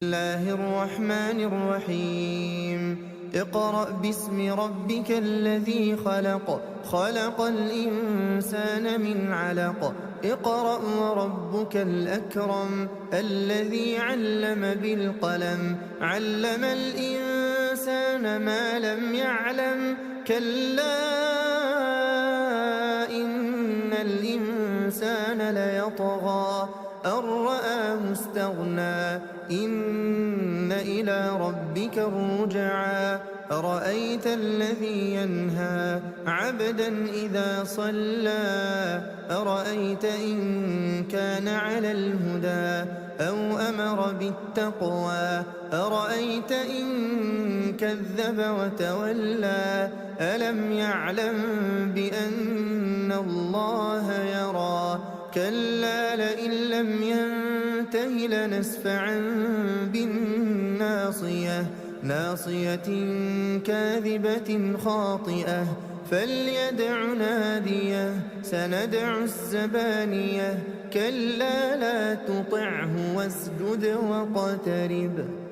الله الرحمن الرحيم اقرأ باسم ربك الذي خلق خلق الإنسان من علق اقرأ وربك الأكرم الذي علم بالقلم علم الإنسان ما لم يعلم كلا إن الإنسان ليطغى أن رآه استغنى إن إلى ربك الرجعى أرأيت الذي ينهى عبدا إذا صلى أرأيت إن كان على الهدى أو أمر بالتقوى أرأيت إن كذب وتولى ألم يعلم بأن الله يرى كلا لئن لم ينته لنسفعا بالناصية ناصية كاذبة خاطئة فليدع ناديه سندع الزبانية كلا لا تطعه واسجد واقترب